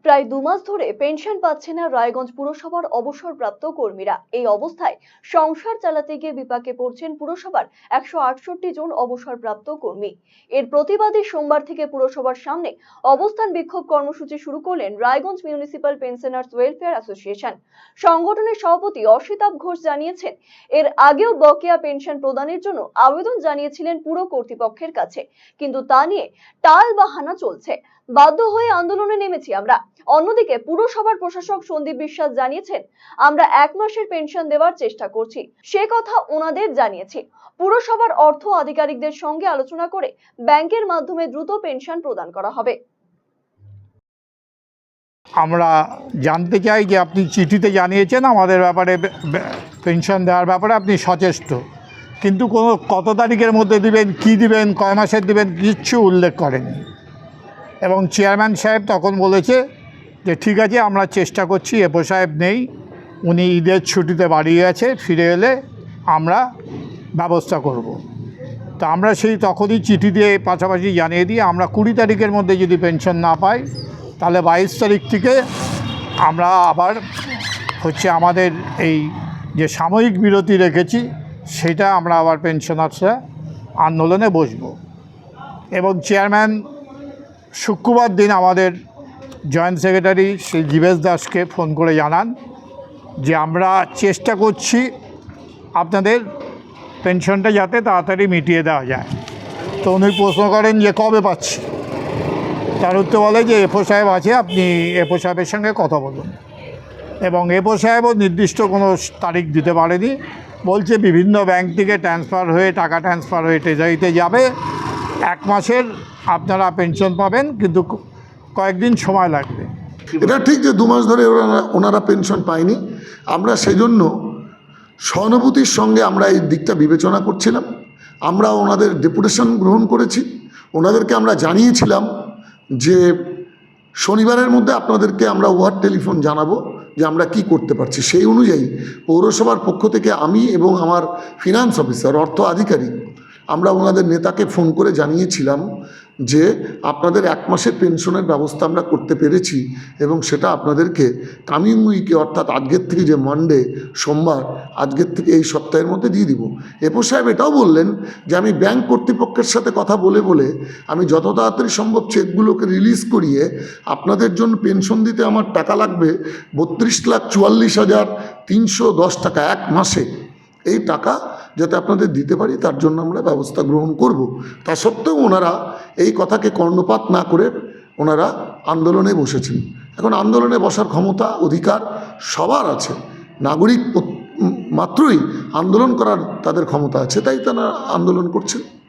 প্রায় 2 মাস ধরে পেনশন পাচ্ছে না রায়গঞ্জ পুরসভার অবসরপ্রাপ্ত কর্মীরা। এই অবস্থায় সংসার চালাতে গিয়ে বিপাকে পড়ছেন পুরসভার 168 জন অবসরপ্রাপ্ত কর্মী। এর প্রতিবাদে সোমবার থেকে পুরসভার সামনে অবস্থান বিক্ষোভ কর্মসূচি শুরু করলেন Raiganj municipal pensioners welfare association. সংগঠনের সভাপতি অসিতাভ ঘোষ জানিয়েছেন, এর আগেও বকেয়া পেনশন প্রদানের জন্য আবেদন জানিয়েছিলেন পুর কর্তৃপক্ষের কাছে, কিন্তু তা নিয়ে টাল বাহানা চলছে। বাধ্য হয়ে আন্দোলনে নেমেছি আমরা। অন্যদিকে পুরসভার প্রশাসক সন্দীপ বিশ্বাস জানিয়েছেন, আমরা 1 মাসের পেনশন দেওয়ার চেষ্টা করছি, সে কথা ওনাদের জানিয়েছি। পুরসভার অর্থ আধিকারিকদের সঙ্গে আলোচনা করে ব্যাংকের মাধ্যমে দ্রুত পেনশন প্রদান করা হবে। আমরা জানতে চাই যে আপনি চিঠিতে জানিয়েছেন আমাদের ব্যাপারে পেনশন দেওয়ার ব্যাপারে আপনি সচেষ্ট, কিন্তু কত তারিখের মধ্যে দিবেন, কি দিবেন, কয় মাসের দিবেন, কিচ্ছু উল্লেখ করেননি। এবং চেয়ারম্যান সাহেব তখন বলেছে যে ঠিক আছে, আমরা চেষ্টা করছি। এপো সাহেব নেই, উনি ঈদের ছুটিতে বাড়ি গেছে, ফিরে এলে আমরা ব্যবস্থা করব। তো আমরা তখনই চিঠি দিয়ে পাশাপাশি জানিয়ে দিই আমরা 20 তারিখের মধ্যে যদি পেনশন না পাই, তাহলে 22 তারিখ থেকে আমরা আবার আমাদের এই যে সাময়িক বিরতি রেখেছি সেটা আমরা আবার পেনশনার্সরা আন্দোলনে বসব। এবং চেয়ারম্যান শুক্রবার দিন আমাদের জয়েন্ট সেক্রেটারি শ্রী জীবেশ দাসকে ফোন করে জানান যে আমরা চেষ্টা করছি আপনাদের পেনশনটা যাতে তাড়াতাড়ি মিটিয়ে দেওয়া যায়। তো উনি প্রশ্ন করেন যে কবে পাচ্ছি। তার উত্তর বলে যে এপো সাহেব আছে, আপনি এপো সাহেবের সঙ্গে কথা বলুন। এবং এপো সাহেবও নির্দিষ্ট কোনো তারিখ দিতে পারেনি, বলছে বিভিন্ন ব্যাংক থেকে টাকা ট্রান্সফার হয়ে ট্রেজারিতে যাবে, 1 মাসের আপনারা পেনশন পাবেন, কিন্তু কয়েকদিন সময় লাগবে। এটা ঠিক যে 2 মাস ধরে ওনারা পেনশন পায়নি। আমরা সেজন্য সহানুভূতির সঙ্গে আমরা এই দিকটা বিবেচনা করছিলাম। আমরা ওনাদের ডেপুটেশন গ্রহণ করেছি, ওনাদেরকে আমরা জানিয়েছিলাম যে শনিবারের মধ্যে আপনাদেরকে আমরা ওয়ার্ড টেলিফোন জানাবো যে আমরা কি করতে পারছি। সেই অনুযায়ী পৌরসভার পক্ষ থেকে আমি এবং আমার ফিনান্স অফিসার, অর্থ আধিকারিক, আমরা ওনাদের নেতাকে ফোন করে জানিয়েছিলাম যে আপনাদের 1 মাসের পেনশনের ব্যবস্থা আমরা করতে পেরেছি এবং সেটা আপনাদেরকে কামিং উইকে, অর্থাৎ আজকের থেকে, যে মানডে সোমবার, আজকের থেকে এই সপ্তাহের মধ্যে দিয়ে দিব। এপো সাহেব এটাও বললেন যে আমি ব্যাংক কর্তৃপক্ষের সাথে কথা বলে আমি যত তাড়াতাড়ি সম্ভব চেকগুলোকে রিলিজ করিয়ে আপনাদের জন্য পেনশন দিতে আমার টাকা লাগবে 32,44,310 টাকা 1 মাসে। এই টাকা যাতে আপনাদের দিতে পারি তার জন্য আমরা ব্যবস্থা গ্রহণ করব। তা সত্ত্বেও ওনারা এই কথাকে কর্ণপাত না করে ওনারা আন্দোলনে বসেছেন। এখন আন্দোলনে বসার ক্ষমতা, অধিকার সবার আছে। নাগরিক মাত্রই আন্দোলন করার তাদের ক্ষমতা আছে, তাই তারা আন্দোলন করছেন।